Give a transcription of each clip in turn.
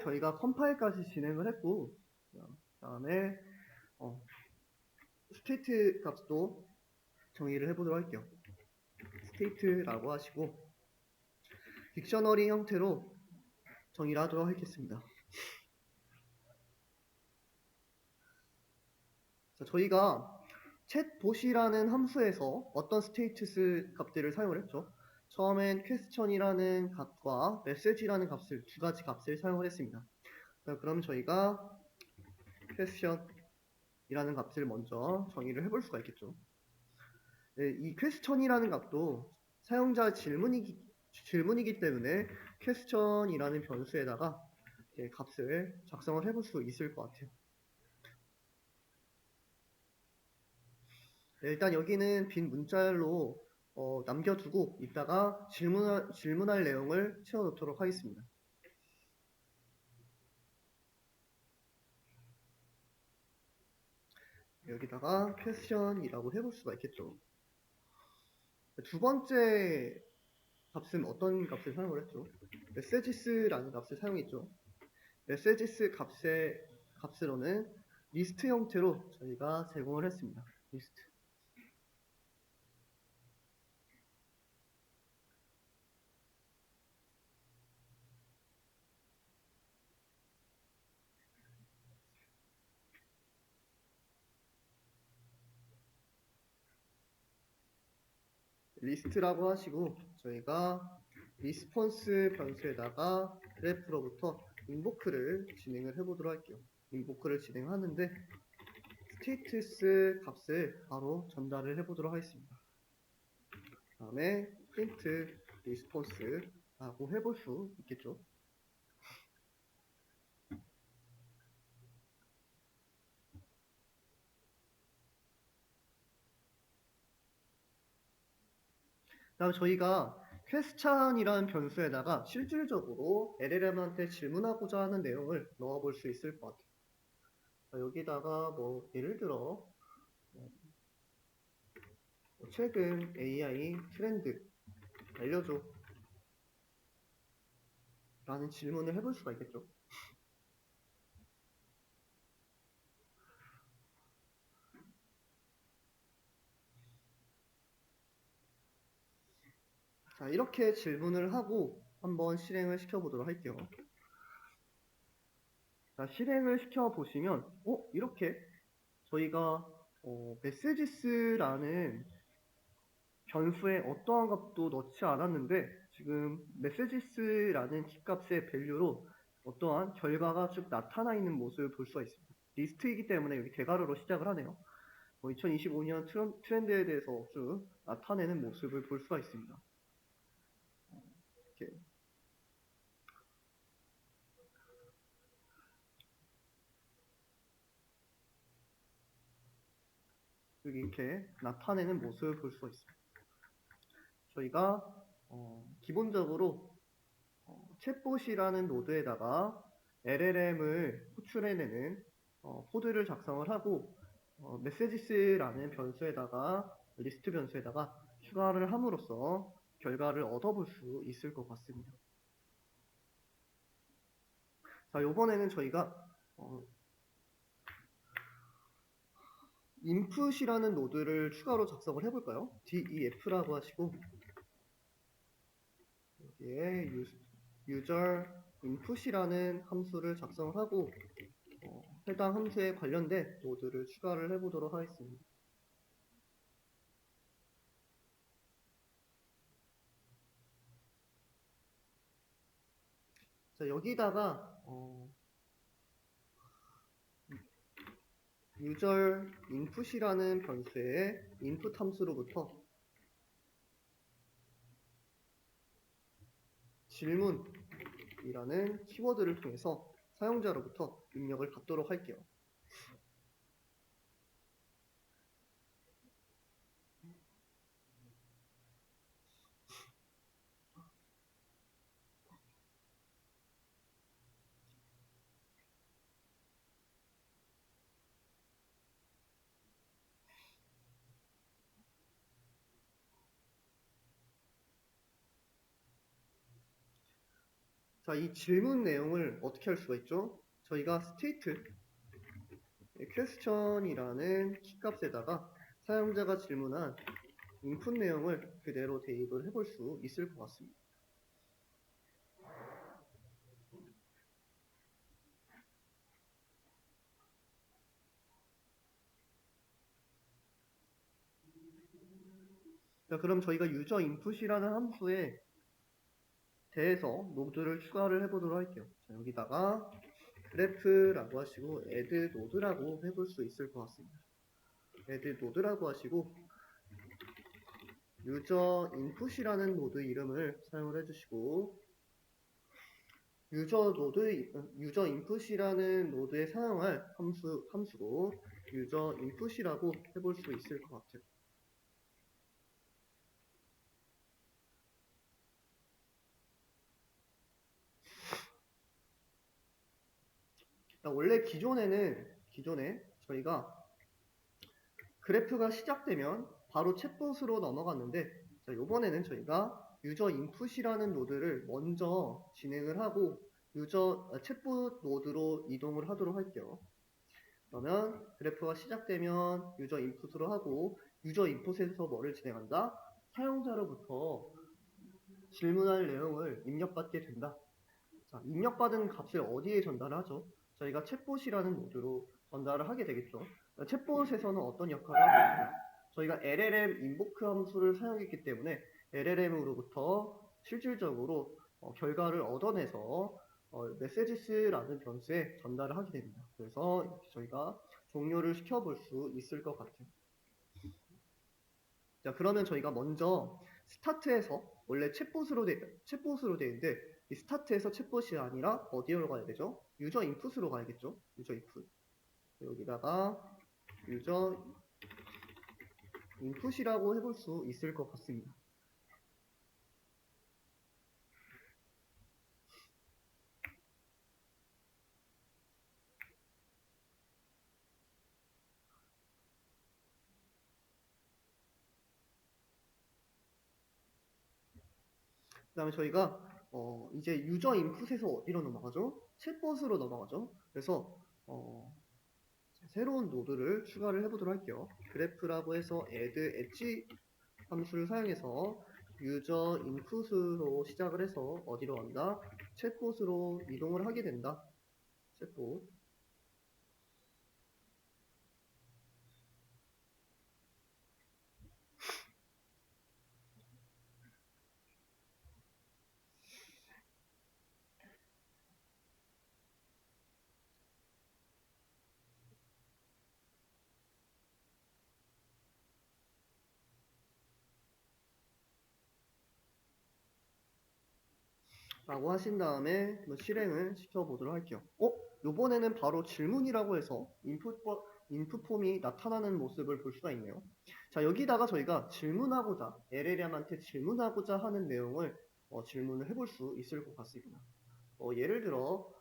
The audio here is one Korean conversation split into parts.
저희가 컴파일까지 진행을 했고, 그다음에 스테이트 값도 정의를 해보도록 할게요. 스테이트라고 하시고 딕셔너리 형태로 정의를 하도록 하겠습니다. 자, 저희가 chatbot이라는 함수에서 어떤 스테이트스 값들을 사용을 했죠. 처음엔 question이라는 값과 message라는 값을 두 가지 값을 사용을 했습니다. 자, 그럼 저희가 question이라는 값을 먼저 정의를 해볼 수가 있겠죠. 네, 이 question이라는 값도 사용자 질문이기 때문에 question이라는 변수에다가 값을 작성을 해볼 수 있을 것 같아요. 네, 일단 여기는 빈 문자열로 남겨두고 이따가 질문할 내용을 채워놓도록 하겠습니다. 여기다가 question이라고 해볼 수가 있겠죠. 두 번째 값은 어떤 값을 사용을 했죠? messages라는 값을 사용했죠. messages 값으로는 리스트 형태로 저희가 제공을 했습니다. 리스트. 리스트라고 하시고 저희가 리스폰스 변수에다가 그래프로부터 인보크를 진행을 해보도록 할게요. 인보크를 진행하는데 스테이트스 값을 바로 전달을 해보도록 하겠습니다. 다음에 print response라고 해볼 수 있겠죠. 다음 저희가 question이라는 변수에다가 실질적으로 LLM한테 질문하고자 하는 내용을 넣어볼 수 있을 것 같아요. 여기다가 뭐 예를 들어 최근 AI 트렌드 알려줘 라는 질문을 해볼 수가 있겠죠. 자, 이렇게 질문을 하고 한번 실행을 시켜보도록 할게요. 자, 실행을 시켜보시면 이렇게 저희가 messages라는 변수에 어떠한 값도 넣지 않았는데 지금 messages라는 키값의 밸류로 어떠한 결과가 쭉 나타나 있는 모습을 볼 수가 있습니다. 리스트이기 때문에 여기 대괄호로 시작을 하네요. 2025년 트렌드에 대해서 쭉 나타내는 모습을 볼 수가 있습니다. 이렇게. 여기 이렇게 나타내는 모습을 볼 수가 있습니다. 저희가 기본적으로 챗봇이라는 노드에다가 LLM을 호출해내는 코드를 작성을 하고 messages라는 변수에다가 리스트 변수에다가 추가를 함으로써 결과를 얻어볼 수 있을 것 같습니다. 자, 이번에는 저희가 input이라는 노드를 추가로 작성을 해볼까요? def라고 하시고 여기에 user input이라는 함수를 작성을 하고 해당 함수에 관련된 노드를 추가를 해보도록 하겠습니다. 자, 여기다가 user input이라는 변수의 input 함수로부터 질문이라는 키워드를 통해서 사용자로부터 입력을 받도록 할게요. 자, 이 질문 내용을 어떻게 할 수가 있죠? 저희가 state question이라는 키값에다가 사용자가 질문한 인풋 내용을 그대로 대입을 해볼 수 있을 것 같습니다. 자, 그럼 저희가 유저 인풋이라는 함수에 대해서 노드를 추가를 해보도록 할게요. 자, 여기다가 그래프라고 하시고 add 노드라고 해볼 수 있을 것 같습니다. add 노드라고 하시고 유저 인풋이라는 노드 이름을 사용을 해주시고 유저 인풋이라는 노드에 사용할 함수로 유저 인풋이라고 해볼 수 있을 것 같아요. 원래 기존에 저희가 그래프가 시작되면 바로 챗봇으로 넘어갔는데, 자, 이번에는 저희가 유저 인풋이라는 노드를 먼저 진행을 하고 챗봇 노드로 이동을 하도록 할게요. 그러면 그래프가 시작되면 유저 인풋으로 하고 유저 인풋에서 뭐를 진행한다? 사용자로부터 질문할 내용을 입력받게 된다. 자, 입력받은 값을 어디에 전달하죠? 저희가 챗봇이라는 모드로 전달을 하게 되겠죠. 챗봇에서는 어떤 역할을 하고 있냐? 저희가 LLM 인보크 함수를 사용했기 때문에 LLM으로부터 실질적으로 결과를 얻어내서 메시지스라는 변수에 전달을 하게 됩니다. 그래서 이렇게 저희가 종료를 시켜볼 수 있을 것 같아요. 자, 그러면 저희가 먼저 스타트에서 원래 챗봇으로 돼 있는데 이 스타트에서 챗봇이 아니라 어디로 가야 되죠? 유저 인풋으로 가야겠죠? 유저 인풋. 여기다가 유저 인풋이라고 해볼 수 있을 것 같습니다. 그 다음에 저희가 이제 유저 인풋에서 어디로 넘어가죠? 챗봇으로 넘어가죠. 그래서 새로운 노드를 추가를 해보도록 할게요. 그래프라고 해서 add 엣지 함수를 사용해서 유저 인풋으로 시작을 해서 어디로 간다? 챗봇으로 이동을 하게 된다. 챗봇. 라고 하신 다음에 실행을 시켜보도록 할게요. 요번에는 바로 질문이라고 해서 인풋 폼이 나타나는 모습을 볼 수가 있네요. 자, 여기다가 저희가 LLM한테 질문하고자 하는 내용을 질문을 해볼 수 있을 것 같습니다. 예를 들어,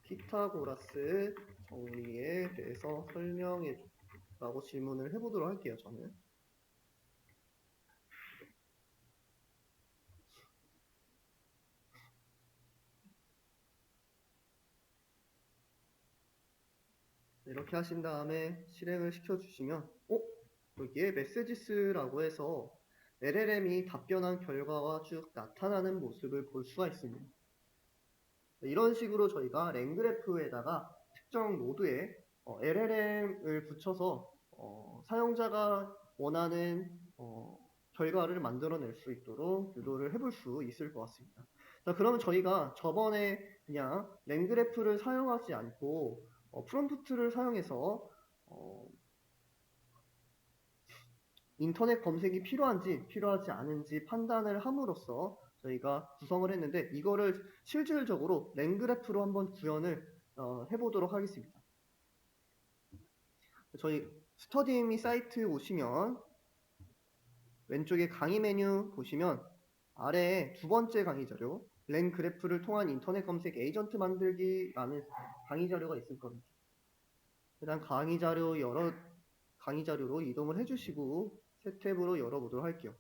피타고라스 정리에 대해서 설명해 줘 라고 질문을 해보도록 할게요, 저는. 이렇게 하신 다음에 실행을 시켜주시면 여기에 메시지스라고 해서 LLM이 답변한 결과가 쭉 나타나는 모습을 볼 수가 있습니다. 이런 식으로 저희가 랭그래프에다가 특정 노드에 LLM을 붙여서 사용자가 원하는 결과를 만들어낼 수 있도록 유도를 해볼 수 있을 것 같습니다. 자, 그러면 저희가 저번에 그냥 랭그래프를 사용하지 않고 프롬프트를 사용해서 인터넷 검색이 필요한지 필요하지 않은지 판단을 함으로써 저희가 구성을 했는데 이거를 실질적으로 랭그래프로 한번 구현을 해보도록 하겠습니다. 저희 스터디미 사이트 오시면 왼쪽에 강의 메뉴 보시면 아래에 두 번째 강의 자료 랭그래프를 통한 인터넷 검색 에이전트 만들기라는 강의 자료가 있을 겁니다. 일단 강의 자료로 이동을 해주시고 새 탭으로 열어보도록 할게요.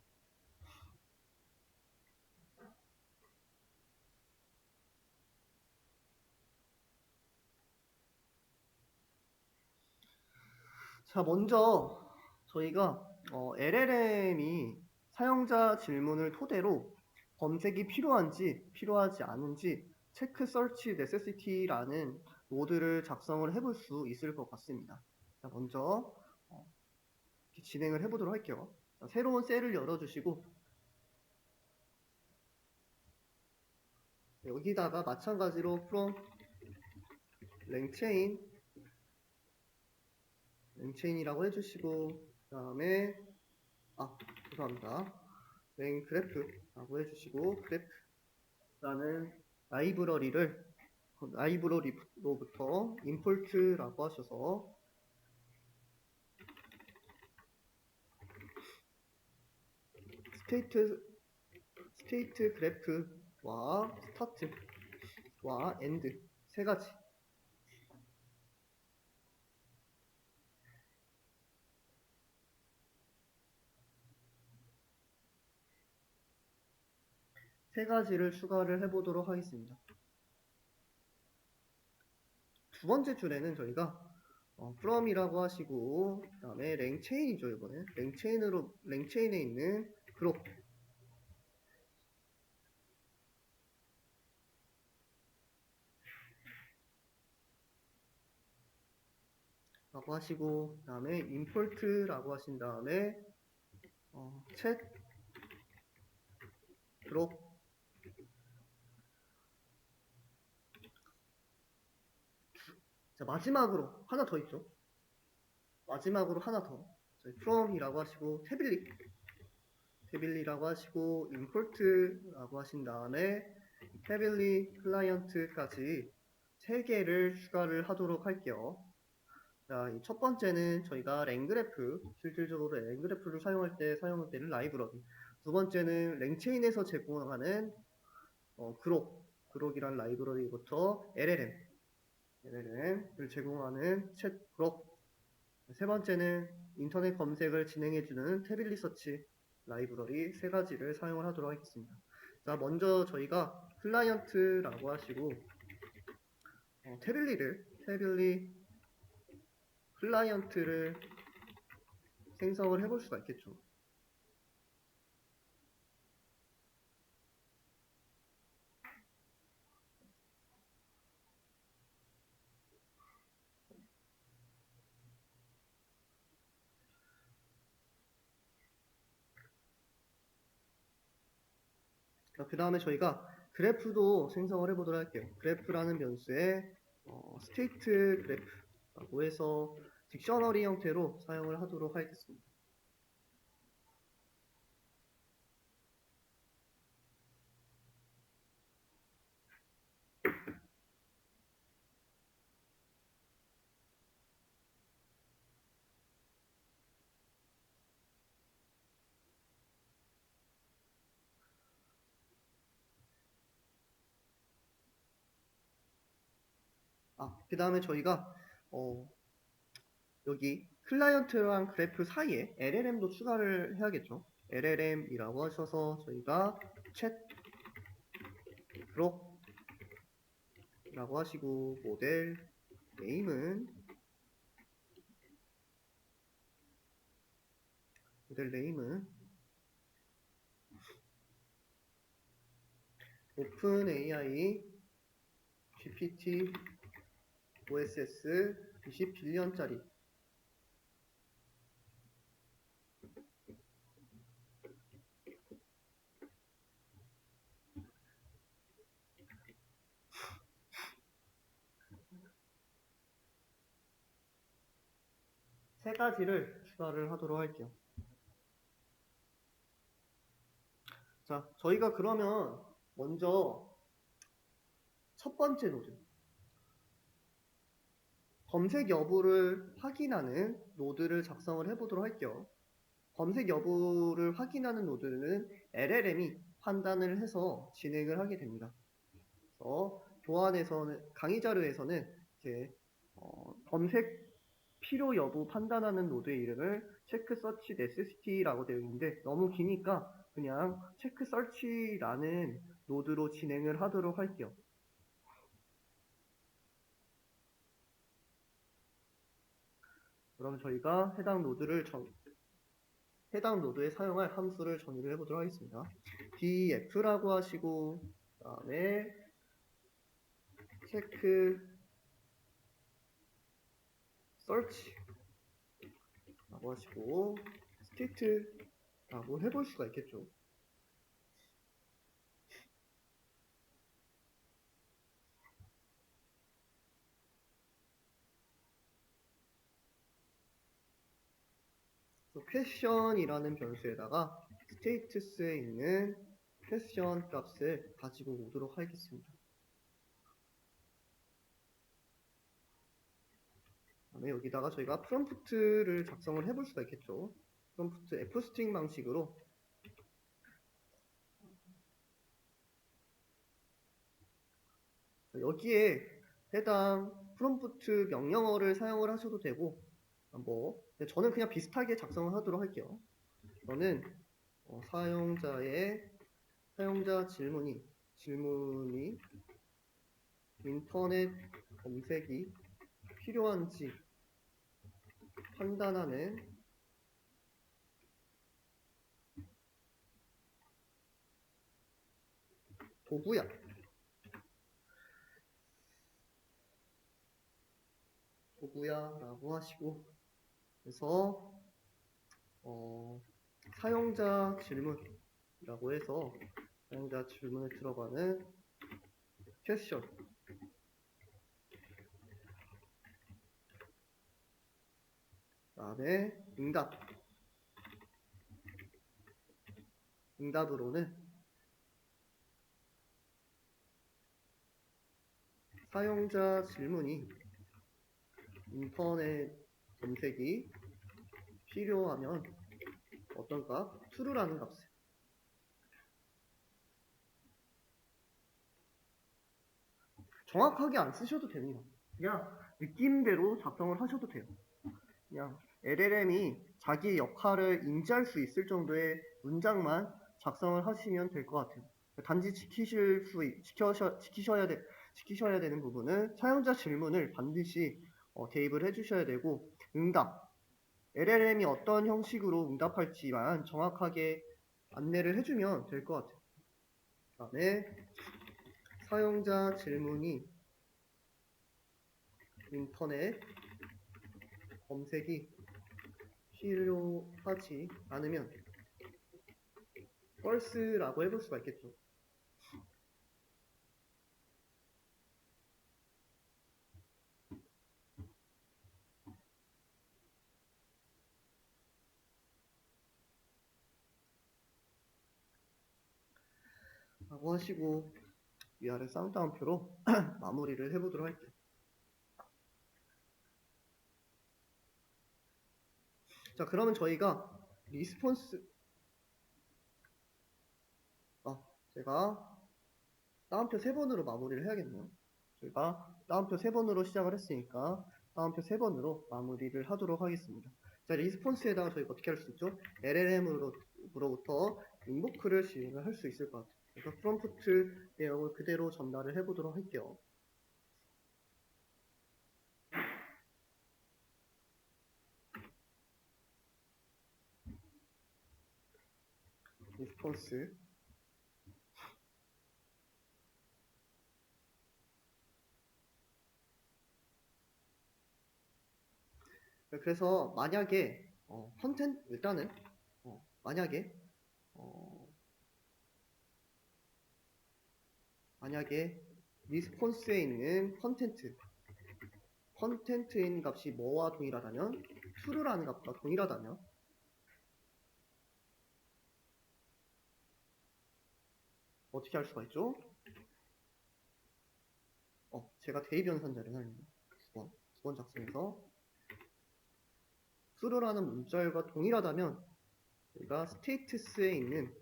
자, 먼저 저희가 LLM이 사용자 질문을 토대로 검색이 필요한지 필요하지 않은지 체크 서치 네세시티라는 노드를 작성을 해볼 수 있을 것 같습니다. 자, 먼저 이렇게 진행을 해보도록 할게요. 자, 새로운 셀을 열어주시고 여기다가 마찬가지로 from 랭체인이라고 해주시고 그 다음에 죄송합니다. 랭그래프라고 해주시고 그래프라는 라이브러리로부터 import라고 하셔서 스테이트 그래프와 스타트와 엔드 세 가지 세 가지를 추가를 해보도록 하겠습니다. 두 번째 줄에는 저희가 from이라고 하시고 그 다음에 랭체인이죠. 이번에 랭체인에 있는 그룹 라고 하시고 그 다음에 import라고 하신 다음에 챗 드롭 자, 마지막으로 하나 더 있죠. 마지막으로 하나 더 저희 from이라고 하시고 태빌리라고 하시고 import라고 하신 다음에 태빌리 클라이언트까지 3개를 추가를 하도록 할게요. 자, 이 첫 번째는 저희가 실질적으로 랭그래프를 사용할 때 사용되는 라이브러리. 두 번째는 랭체인에서 제공하는 그록이란 라이브러리부터 LLM을 제공하는 챗 그록. 세 번째는 인터넷 검색을 진행해주는 태빌리 서치 라이브러리 세 가지를 사용을 하도록 하겠습니다. 자, 먼저 저희가 클라이언트라고 하시고 태빌리 클라이언트를 생성을 해볼 수가 있겠죠. 그 다음에 저희가 그래프도 생성을 해보도록 할게요. 그래프라는 변수에 스테이트 그래프라고 해서 딕셔너리 형태로 사용을 하도록 하겠습니다. 그 다음에 저희가 여기 클라이언트랑 그래프 사이에 LLM도 추가를 해야겠죠. LLM이라고 하셔서 저희가 챗 그록이라고 하시고 모델 네임은 오픈AI GPT OSS 21년짜리 세 가지를 추가를 하도록 할게요. 자, 저희가 그러면 먼저 첫 번째 노드 검색 여부를 확인하는 노드를 작성을 해보도록 할게요. 검색 여부를 확인하는 노드는 LLM이 판단을 해서 진행을 하게 됩니다. 그래서 강의 자료에서는 이렇게 검색 필요 여부 판단하는 노드의 이름을 체크 서치 네세시티라고 되어 있는데 너무 기니까 그냥 체크 서치라는 노드로 진행을 하도록 할게요. 그럼 저희가 해당 노드에 사용할 함수를 정의를 해보도록 하겠습니다. df라고 하시고, 그 다음에 체크 search라고 하시고 state라고 해볼 수가 있겠죠. question이라는 변수에다가 states에 있는 question 값을 가지고 오도록 하겠습니다. 그다음에 여기다가 저희가 프롬프트를 작성을 해볼 수가 있겠죠. 프롬프트 fstring 방식으로 여기에 해당 프롬프트 명령어를 사용을 하셔도 되고, 저는 그냥 비슷하게 작성을 하도록 할게요. 저는 사용자 질문이 인터넷 검색이 필요한지 판단하는 도구야 라고 하시고, 그래서 사용자 질문이라고 해서 사용자 질문에 들어가는 퀘스천, 그다음에 응답으로는 사용자 질문이 인터넷 검색이 필요하면 어떤 값? true라는 값을 정확하게 안 쓰셔도 됩니다. 그냥 느낌대로 작성을 하셔도 돼요. 그냥 LLM이 자기의 역할을 인지할 수 있을 정도의 문장만 작성을 하시면 될 것 같아요. 단지 지키셔야 되는 부분은 사용자 질문을 반드시 대입을 해주셔야 되고, 응답. LLM이 어떤 형식으로 응답할지만 정확하게 안내를 해주면 될 것 같아요. 그 다음에 사용자 질문이 인터넷 검색이 필요하지 않으면 false라고 해볼 수가 있겠죠. 라고 하시고 위아래 쌍따옴표로 마무리를 해보도록 할게요. 자, 그러면 저희가 리스폰스 제가 따옴표 3번으로 마무리를 해야겠네요. 저희가 따옴표 3번으로 시작을 했으니까 따옴표 3번으로 마무리를 하도록 하겠습니다. 자, 리스폰스에다가 저희가 어떻게 할 수 있죠? LLM으로부터 인보크를 지원을 할 수 있을 것 같아요. 그래서 프롬프트 내용을 그대로 전달을 해보도록 할게요. 리스폰스 그래서 만약에 컨텐츠 일단은 만약에 리스폰스에 있는 컨텐츠인 값이 뭐와 동일하다면 true라는 값과 동일하다면 어떻게 할 수가 있죠? 제가 대입 연산자를 하는데 두 번 작성해서 true라는 문자열과 동일하다면 저희가 states에 있는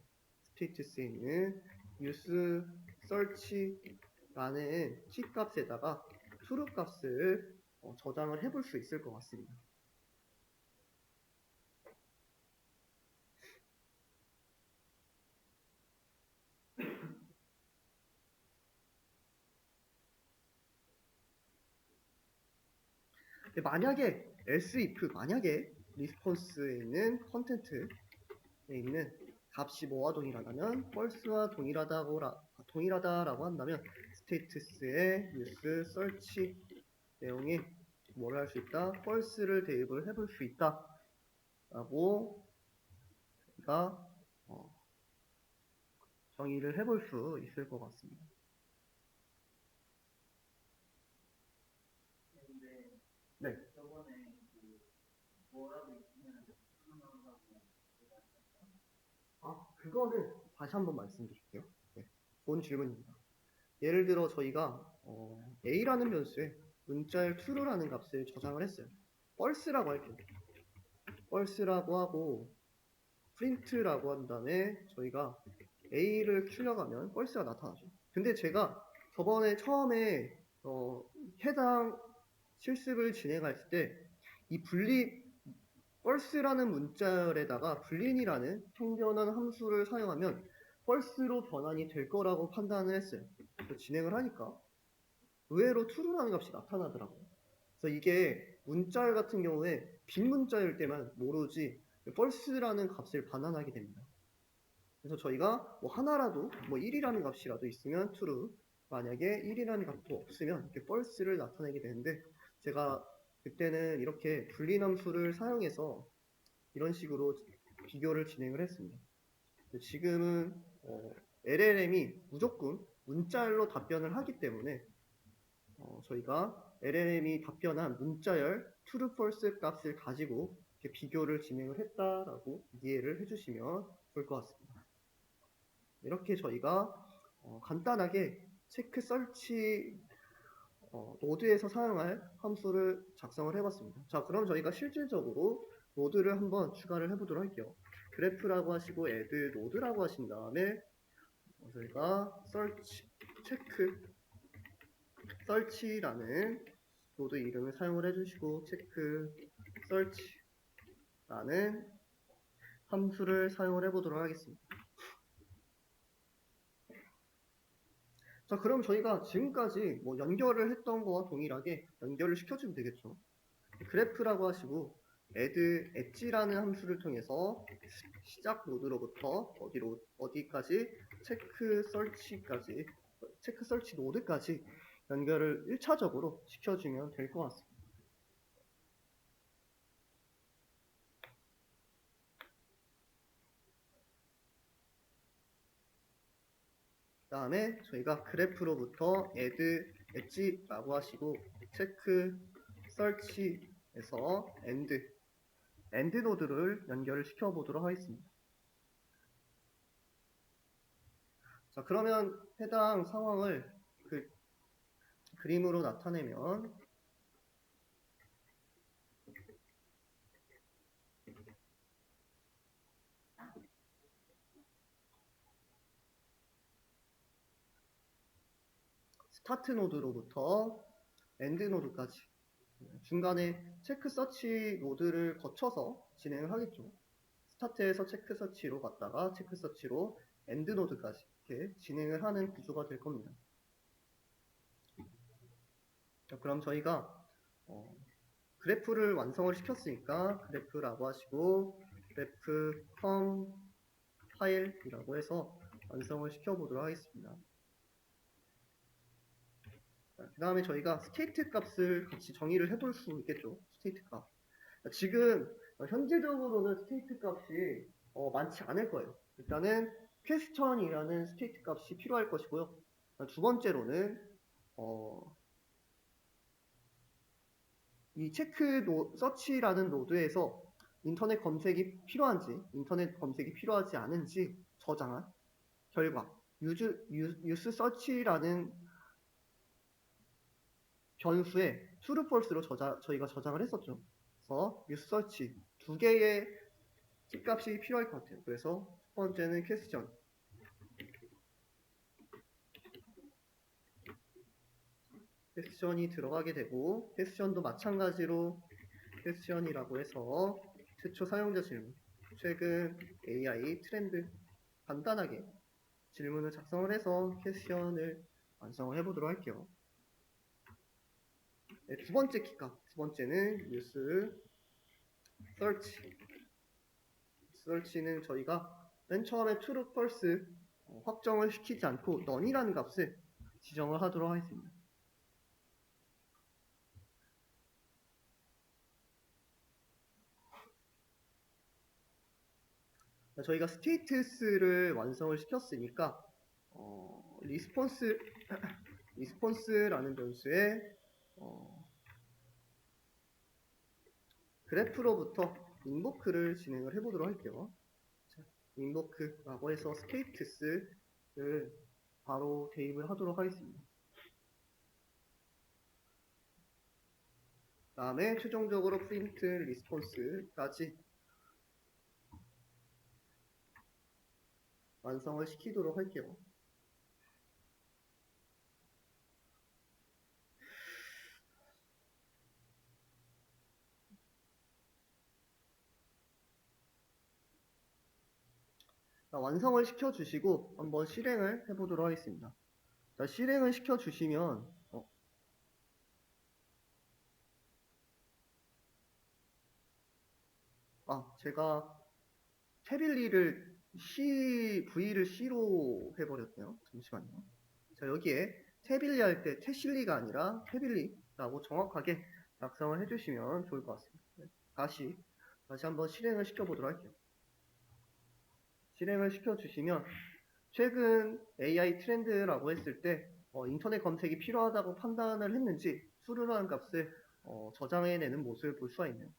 use search라는 키 값에다가 true 값을 저장을 해볼 수 있을 것 같습니다. 만약에 else if 만약에 리스폰스에 있는 컨텐츠에 있는 값이 뭐와 동일하다면 false와 동일하다라고 한다면 스테이터스의 use search 내용이 뭐를 할 수 있다? false를 대입을 해볼 수 있다 라고 우리가 정의를 해볼 수 있을 것 같습니다. 네. 그거는 다시 한번 말씀드릴게요. 네. 좋은 질문입니다. 예를 들어 저희가 a라는 변수에 문자열 true라는 값을 저장을 했어요. false라고 할게요. false라고 하고 print라고 한 다음에 저희가 a를 출력하면 false가 나타나죠. 근데 제가 저번에 처음에 해당 실습을 진행할 때 이 false라는 문자열에다가 boolean이라는 평변한 함수를 사용하면 false로 변환이 될 거라고 판단을 했어요. 그래서 진행을 하니까 의외로 true라는 값이 나타나더라고요. 그래서 이게 문자열 같은 경우에 빈 문자일 때만 모르지 false라는 값을 반환하게 됩니다. 그래서 저희가 뭐 하나라도 뭐 1이라는 값이라도 있으면 true, 만약에 1이라는 값도 없으면 이렇게 false를 나타내게 되는데 제가 그때는 이렇게 불린 함수를 사용해서 이런 식으로 비교를 진행을 했습니다. 지금은 LLM이 무조건 문자열로 답변을 하기 때문에 저희가 LLM이 답변한 문자열 true, false 값을 가지고 이렇게 비교를 진행을 했다라고 이해를 해주시면 좋을 것 같습니다. 이렇게 저희가 간단하게 체크 설치 노드에서 사용할 함수를 작성을 해봤습니다. 자, 그럼 저희가 실질적으로 노드를 한번 추가를 해보도록 할게요. 그래프라고 하시고 add 노드라고 하신 다음에 저희가 search, 체크 search라는 노드 이름을 사용을 해주시고 체크 search라는 함수를 사용을 해보도록 하겠습니다. 자, 그럼 저희가 지금까지 뭐 연결을 했던 거와 동일하게 연결을 시켜주면 되겠죠. 그래프라고 하시고 add 엣지라는 함수를 통해서 시작 노드로부터 어디까지 체크 설치 노드까지 연결을 1차적으로 시켜주면 될 것 같습니다. 그 다음에 저희가 그래프로부터 add 엣지라고 하시고 체크 설치에서 end 노드를 연결을 시켜보도록 하겠습니다. 자, 그러면 해당 상황을 그림으로 나타내면 스타트 노드로부터 엔드 노드까지 중간에 체크 서치 노드를 거쳐서 진행을 하겠죠. 스타트에서 체크 서치로 갔다가 체크 서치로 엔드 노드까지 이렇게 진행을 하는 구조가 될 겁니다. 자, 그럼 저희가 그래프를 완성을 시켰으니까 그래프라고 하시고 그래프 컴 파일이라고 해서 완성을 시켜보도록 하겠습니다. 그 다음에 저희가 스테이트 값을 같이 정의를 해볼 수 있겠죠. 스테이트 값. 지금 현재적으로는 스테이트 값이 많지 않을 거예요. 일단은 퀘스천이라는 스테이트 값이 필요할 것이고요. 두 번째로는 이 체크 서치라는 노드에서 인터넷 검색이 필요한지, 인터넷 검색이 필요하지 않은지 저장한 결과, 유스 서치라는 변수에 true, false로 저희가 저장을 했었죠. 그래서 유스 서치 두 개의 값이 필요할 것 같아요. 그래서 첫 번째는 퀘스천이 들어가게 되고 퀘스천도 마찬가지로 퀘스천이라고 해서 최초 사용자 질문, 최근 AI 트렌드 간단하게 질문을 작성을 해서 퀘스천을 완성을 해보도록 할게요. 네, 두 번째 키값, 두 번째는 use search. search는 저희가 맨 처음에 true, false 확정을 시키지 않고 none이라는 값을 지정을 하도록 하겠습니다. 저희가 status를 완성을 시켰으니까 response라는 변수에 그래프로부터 invoke를 진행을 해보도록 할게요. 자, invoke라고 해서 status를 바로 대입을 하도록 하겠습니다. 그 다음에 최종적으로 print response까지 완성을 시키도록 할게요. 자, 완성을 시켜주시고 한번 실행을 해보도록 하겠습니다. 자, 실행을 시켜주시면 제가 태빌리를 V를 C로 해버렸네요. 잠시만요. 자, 여기에 태빌리 할 때 태실리가 아니라 태빌리라고 정확하게 작성을 해주시면 좋을 것 같습니다. 네, 다시 한번 실행을 시켜보도록 할게요. 실행을 시켜주시면 최근 AI 트렌드라고 했을 때 인터넷 검색이 필요하다고 판단을 했는지 true라는 값을 저장해내는 모습을 볼 수가 있네요.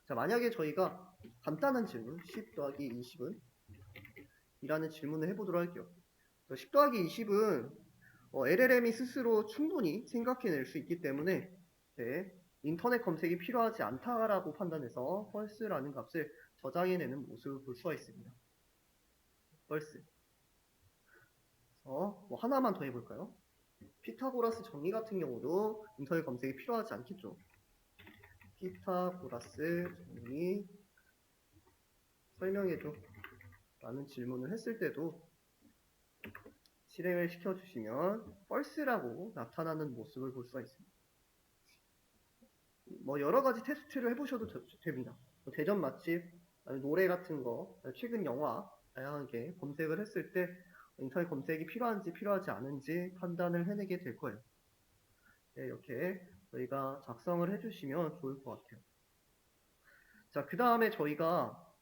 자, 만약에 저희가 간단한 질문 10 더하기 20은 이라는 질문을 해보도록 할게요. 10 더하기 20은 LLM이 스스로 충분히 생각해낼 수 있기 때문에 인터넷 검색이 필요하지 않다라고 판단해서 false라는 값을 저장해내는 모습을 볼 수가 있습니다. false. 뭐 하나만 더 해볼까요? 피타고라스 정리 같은 경우도 인터넷 검색이 필요하지 않겠죠. 피타고라스 정리 설명해줘 라는 질문을 했을 때도 실행을 시켜주시면 false라고 나타나는 모습을 볼 수가 있습니다. 뭐 여러가지 테스트를 해보셔도 됩니다. 대전 맛집, 노래 같은 거, 최근 영화 다양하게 검색을 했을 때 인터넷 검색이 필요한지 필요하지 않은지 판단을 해내게 될 거예요. 네, 이렇게 저희가 작성을 해주시면 좋을 것 같아요. 자, 그 다음에 저희가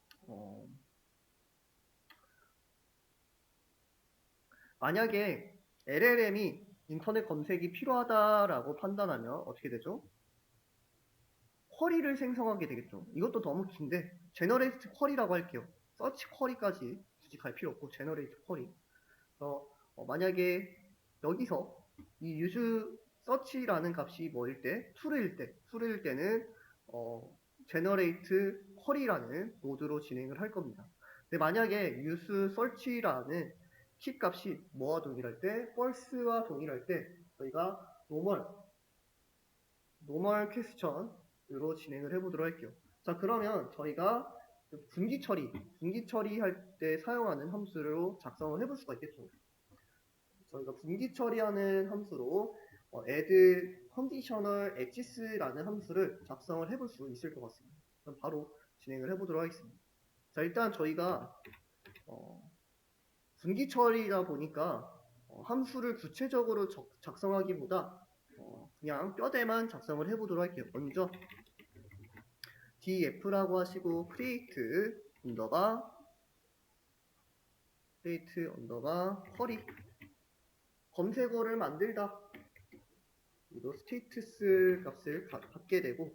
만약에 LLM이 인터넷 검색이 필요하다라고 판단하면 어떻게 되죠? 쿼리를 생성하게 되겠죠. 이것도 너무 긴데 제너레이트 쿼리라고 할게요. 서치 쿼리까지 굳이 갈 필요 없고 제너레이트 쿼리. 그래서 만약에 여기서 이 use search라는 값이 뭐일 때? true일 때는 generate query라는 모드로 진행을 할 겁니다. 근데 만약에 use search라는 키 값이 뭐와 동일할 때? false와 동일할 때 저희가 normal question으로 진행을 해보도록 할게요. 자, 그러면 저희가 분기 처리할 때 사용하는 함수로 작성을 해볼 수가 있겠죠. 저희가 분기 처리하는 함수로 add conditional edges라는 함수를 작성을 해볼 수 있을 것 같습니다. 그럼 바로 진행을 해보도록 하겠습니다. 자, 일단 저희가 분기 처리다 보니까 함수를 구체적으로 작성하기보다 그냥 뼈대만 작성을 해보도록 할게요. 먼저 df라고 하시고 create query 검색어를 만들다. 또 스테이터스 값을 받게 되고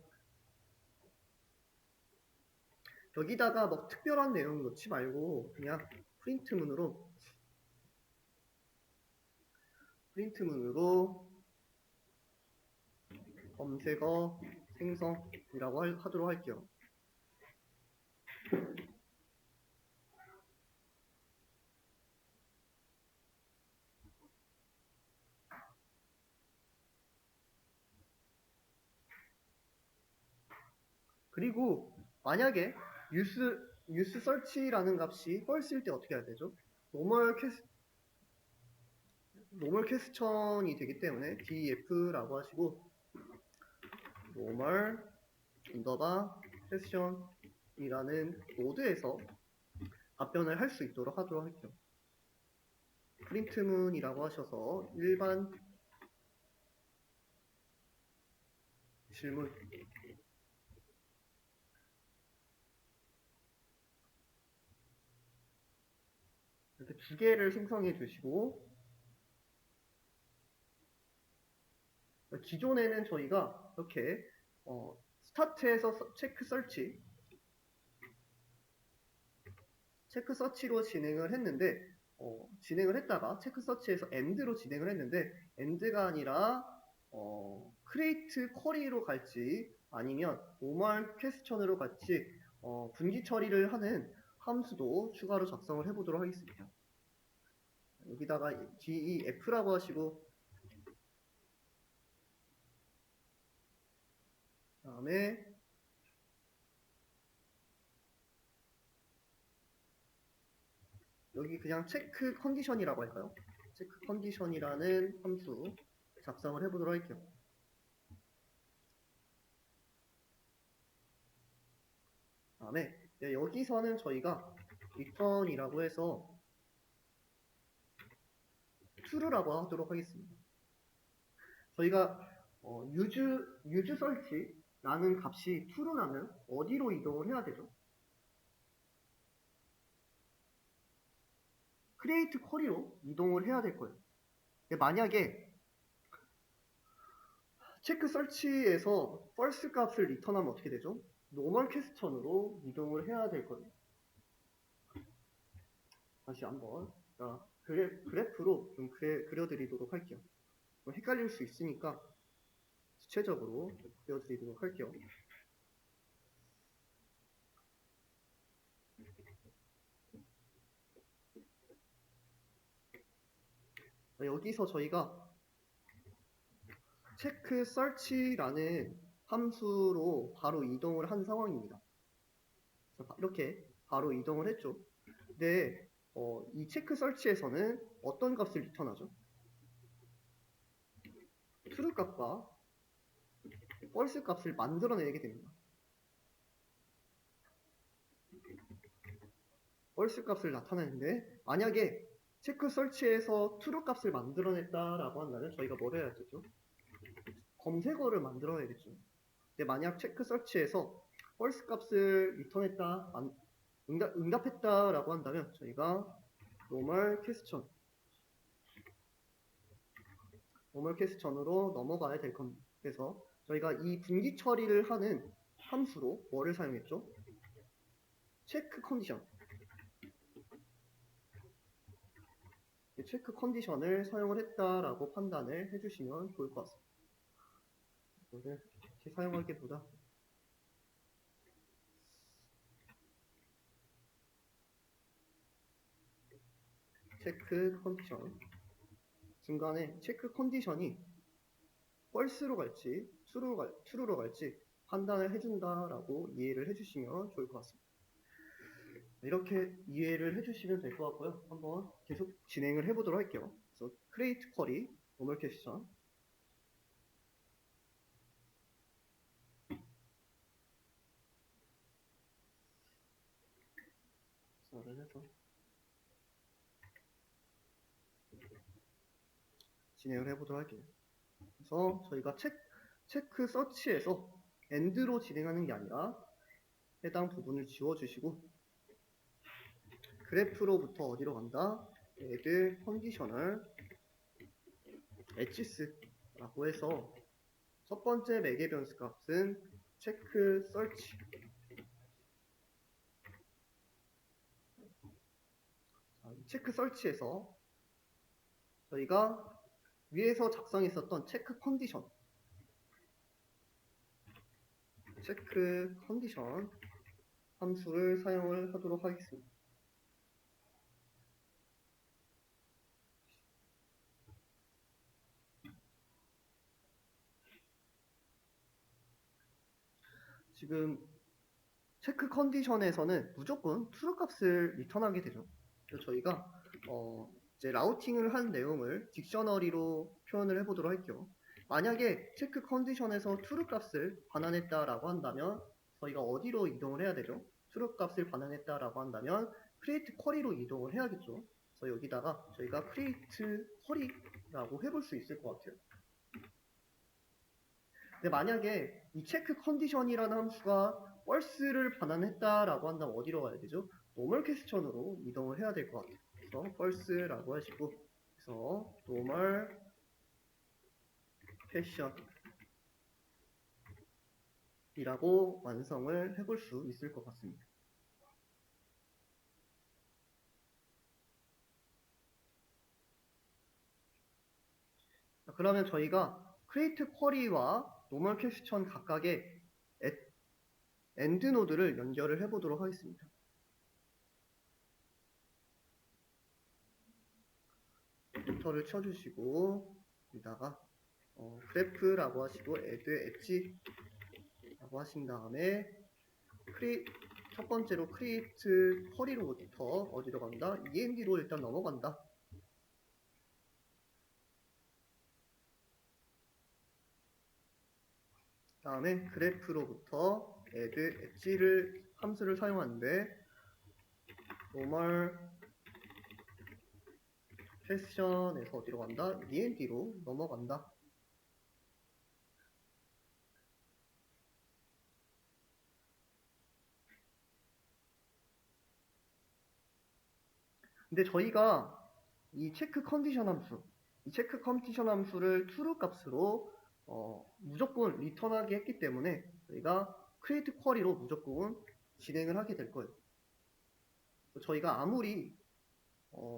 여기다가 뭐 특별한 내용 넣지 말고 그냥 프린트문으로 검색어 생성이라고 하도록 할게요. 그리고 만약에 use search라는 값이 false일 때 어떻게 해야 되죠? normal question이 되기 때문에 df라고 하시고 normal 언더바 퀘스천이라는 모드에서 답변을 할 수 있도록 하도록 할게요. 프린트문이라고 하셔서 일반 질문 이렇게 두 개를 생성해 주시고, 기존에는 저희가 이렇게 스타트에서 체크 서치로 진행을 했는데, 진행을 했다가 체크 서치에서 end로 진행을 했는데, end가 아니라 create query로 갈지 아니면 normal question으로 갈지 분기 처리를 하는 함수도 추가로 작성을 해보도록 하겠습니다. 여기다가 def라고 하시고, 다음에 여기 그냥 체크 컨디션이라고 할까요? 체크 컨디션이라는 함수 작성을 해보도록 할게요. 다음에 여기서는 저희가 return이라고 해서 true라고 하도록 하겠습니다. 저희가 use search라는 값이 true 나면 어디로 이동을 해야 되죠? create query로 이동을 해야 될 거예요. 만약에 체크 서치에서 false 값을 리턴하면 어떻게 되죠? normal question으로 이동을 해야 될 거예요. 다시 한번 그래프로 좀 그려드리도록 할게요. 헷갈릴 수 있으니까 구체적으로 그려드리도록 할게요. 여기서 저희가 체크 서치라는 함수로 바로 이동을 한 상황입니다. 이렇게 바로 이동을 했죠. 근데 이 체크 서치에서는 어떤 값을 리턴하죠? true 값과 false 값을 만들어내게 됩니다. false 값을 나타내는데, 만약에 체크 서치에서 true 값을 만들어냈다라고 한다면 저희가 뭘 해야 되죠? 검색어를 만들어내겠죠. 근데 만약 체크 서치에서 false 값을 리턴했다, 응답했다라고 한다면 저희가 normal question으로 넘어가야 될 겁니다. 그래서 저희가 이 분기 처리를 하는 함수로 뭐를 사용했죠? 체크 컨디션. 체크 컨디션을 사용을 했다라고 판단을 해주시면 좋을 것 같습니다. 이거를 이렇게 사용하기보다 체크 컨디션 중간에 체크 컨디션이 false로 갈지 true로 갈지 판단을 해준다라고 이해를 해주시면 좋을 것 같습니다. 이렇게 이해를 해주시면 될 것 같고요. 한번 계속 진행을 해보도록 할게요. 그래서 create query, normal question. 를 해서 진행을 해보도록 할게요. 그래서 저희가 체크 서치에서 end로 진행하는 게 아니라 해당 부분을 지워주시고, 그래프로부터 어디로 간다? add conditional edges라고 해서 첫 번째 매개 변수 값은 체크 서치. 체크 서치에서 저희가 위에서 작성했었던 체크 컨디션 함수를 사용을 하도록 하겠습니다. 지금 체크 컨디션에서는 무조건 true 값을 리턴하게 되죠. 그래서 저희가 이제 라우팅을 한 내용을 딕셔너리로 표현을 해보도록 할게요. 만약에 체크 컨디션에서 true 값을 반환했다라고 한다면 저희가 어디로 이동을 해야 되죠? true 값을 반환했다라고 한다면 create query로 이동을 해야겠죠. 그래서 여기다가 저희가 create query라고 해볼 수 있을 것 같아요. 근데 만약에 이 체크 컨디션이라는 함수가 false를 반환했다라고 한다면 어디로 가야 되죠? normal question으로 이동을 해야 될 것 같아요. 그래서 false라고 하시고 그래서 normal question 이라고 완성을 해볼 수 있을 것 같습니다. 그러면 저희가 create query와 normal question 각각의 end 노드를 연결을 해보도록 하겠습니다. 엔터를 쳐주시고 여기다가 그래프라고 하시고 add 엣지라고 하신 다음에 첫 번째로 create query로부터 어디로 간다? END로 일단 넘어간다. 다음에 그래프로부터 add 엣지를 함수를 사용하는데 normal question에서 어디로 간다? END로 넘어간다. 근데 저희가 이 체크 컨디션 함수를 true 값으로 무조건 리턴하게 했기 때문에 저희가 create query로 무조건 진행을 하게 될 거예요. 저희가 아무리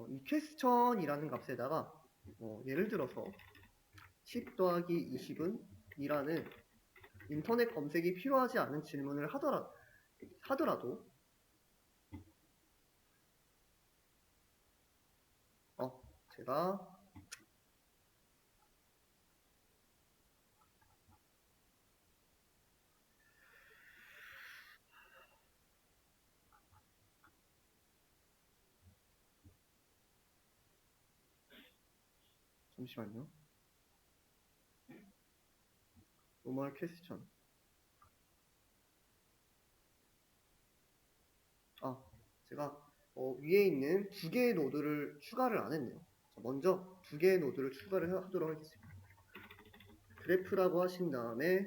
이 question이라는 값에다가 예를 들어서 10 더하기 20은 이라는 인터넷 검색이 필요하지 않은 질문을 하더라도 제가 잠시만요. normal question 제가 위에 있는 두 개의 노드를 추가를 안 했네요. 먼저 두 개의 노드를 추가를 하도록 하겠습니다. 그래프라고 하신 다음에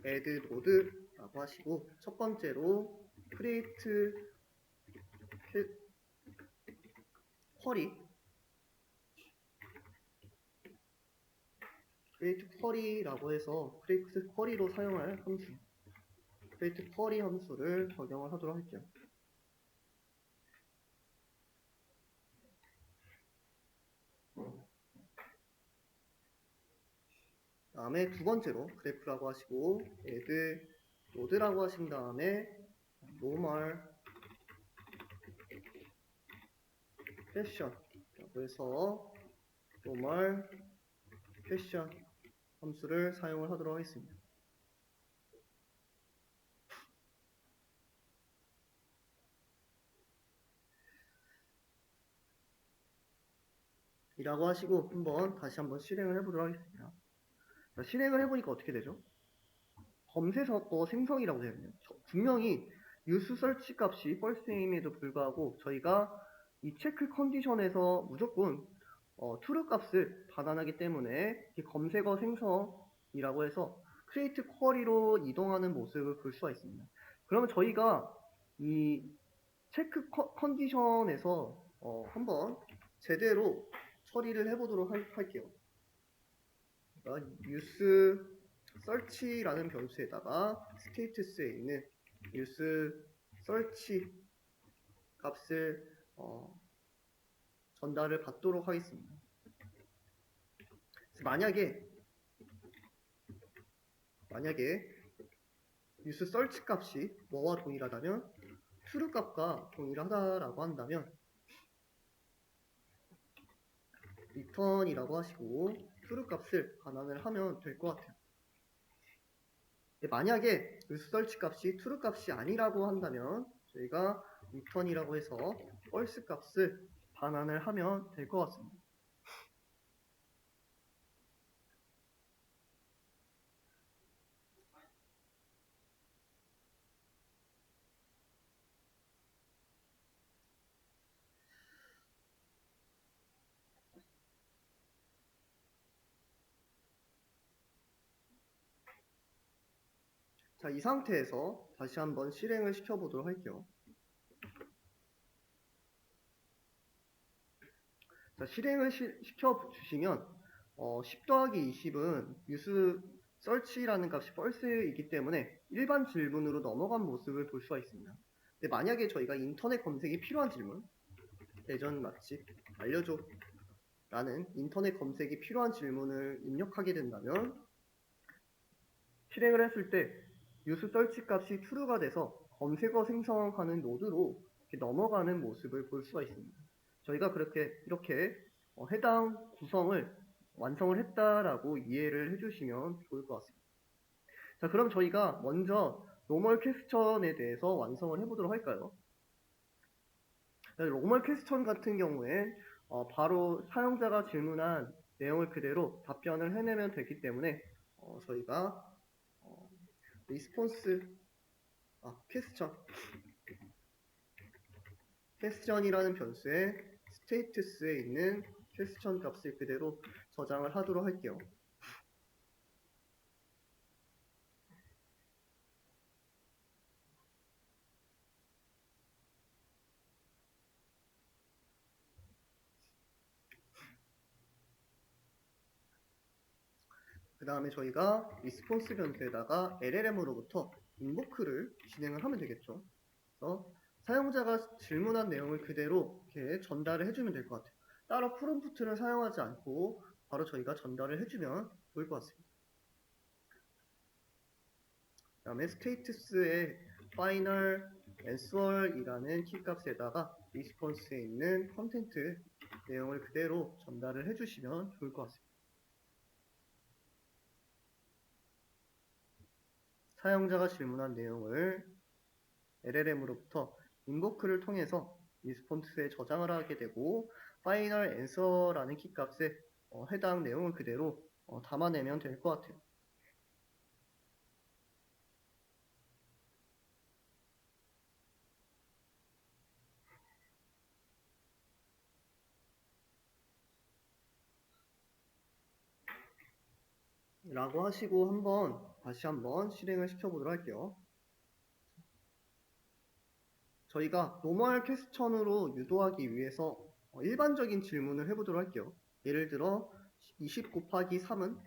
add node라고 하시고 첫 번째로 create query라고 해서 create query로 사용할 함수 create query 함수를 적용을 하도록 할게요. 다음에 두 번째로 그래프라고 하시고 add node라고 하신 다음에 normal question라고 해서 normal question 함수를 사용을 하도록 하겠습니다. 이라고 하시고 다시 한번 실행을 해보도록 하겠습니다. 자, 실행을 해보니까 어떻게 되죠? 검색어 생성이라고 되어 있네요. 분명히 use search 값이 false임에도 불구하고 저희가 이 체크 컨디션에서 무조건 true 값을 반환하기 때문에 검색어 생성이라고 해서 create query로 이동하는 모습을 볼 수가 있습니다. 그러면 저희가 이 체크 컨디션에서 한번 제대로 처리를 해보도록 할게요. 그러니까 use search라는 변수에다가 status에 있는 use search 값을 전달을 받도록 하겠습니다. 만약에 use search 값이 뭐와 동일하다면 true 값과 동일하다라고 한다면 return이라고 하시고 true 값을 반환을 하면 될 것 같아요. 만약에 use search 값이 true 값이 아니라고 한다면 저희가 return이라고 해서 false 값을 반환을 하면 될 것 같습니다. 자, 이 상태에서 다시 한번 실행을 시켜보도록 할게요. 자, 실행을 시켜주시면 10 더하기 20은 use search라는 값이 false이기 때문에 일반 질문으로 넘어간 모습을 볼 수가 있습니다. 근데 만약에 저희가 인터넷 검색이 필요한 질문, 대전 맛집 알려줘 라는 인터넷 검색이 필요한 질문을 입력하게 된다면 실행을 했을 때 use search 값이 true가 돼서 검색어 생성하는 노드로 이렇게 넘어가는 모습을 볼 수가 있습니다. 저희가 이렇게 해당 구성을 완성을 했다라고 이해를 해주시면 좋을 것 같습니다. 자, 그럼 저희가 먼저 노멀 퀘스천에 대해서 완성을 해보도록 할까요? 노멀 퀘스천 같은 경우에 바로 사용자가 질문한 내용을 그대로 답변을 해내면 되기 때문에 저희가 리스폰스 퀘스천이라는 변수의 스테이투스에 있는 퀘스천 값을 그대로 저장을 하도록 할게요. 그 다음에 저희가 리스폰스 변수에다가 LLM으로부터 인보크를 진행을 하면 되겠죠. 그래서 사용자가 질문한 내용을 그대로 이렇게 전달을 해주면 될 것 같아요. 따로 프롬프트를 사용하지 않고 바로 저희가 전달을 해주면 좋을 것 같습니다. 그 다음에 스테이투스의 final answer이라는 키값에다가 리스폰스에 있는 컨텐트 내용을 그대로 전달을 해주시면 좋을 것 같습니다. 사용자가 질문한 내용을 LLM으로부터 인보크를 통해서 리스폰스에 저장을 하게 되고 final answer라는 키값에 해당 내용을 그대로 담아내면 될 것 같아요. 라고 하시고 다시 한번 실행을 시켜보도록 할게요. 저희가 노멀 퀘스천으로 유도하기 위해서 일반적인 질문을 해보도록 할게요. 예를 들어 20 곱하기 3은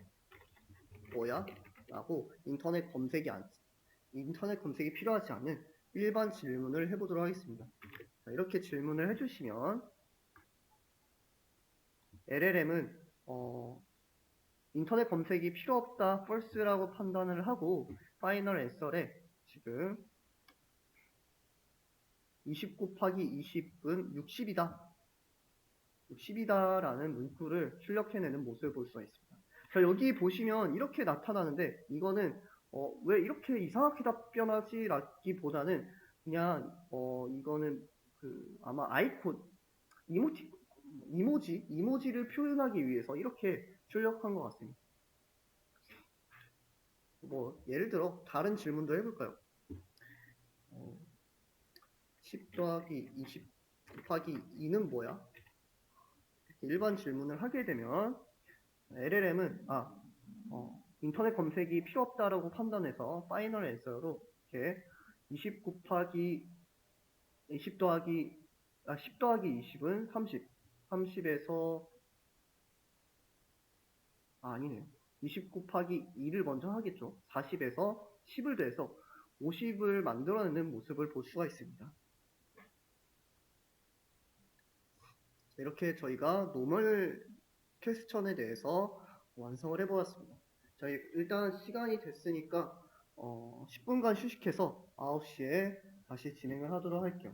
뭐야? 라고 인터넷 검색이 필요하지 않은 일반 질문을 해보도록 하겠습니다. 자, 이렇게 질문을 해주시면 LLM은 인터넷 검색이 필요 없다, false라고 판단을 하고 파이널 앤서에 지금 20 곱하기 20은 60이다 라는 문구를 출력해내는 모습을 볼 수가 있습니다. 자, 여기 보시면 이렇게 나타나는데 이거는 왜 이렇게 이상하게 답변하지 라기보다는 그냥 이거는 아마 아이콘 이모지를 표현하기 위해서 이렇게 출력한 것 같습니다. 예를 들어 다른 질문도 해볼까요? 10 더하기 20 곱하기 2는 뭐야? 일반 질문을 하게 되면 LLM은 인터넷 검색이 필요 없다라고 판단해서 파이널 앤서로 이렇게 20 곱하기 10 더하기 20은 30에서 아니네요. 20 곱하기 2를 먼저 하겠죠. 40에서 10을 더해서 50을 만들어내는 모습을 볼 수가 있습니다. 이렇게 저희가 노멀 퀘스천에 대해서 완성을 해보았습니다. 저희 일단 시간이 됐으니까 10분간 휴식해서 9시에 다시 진행을 하도록 할게요.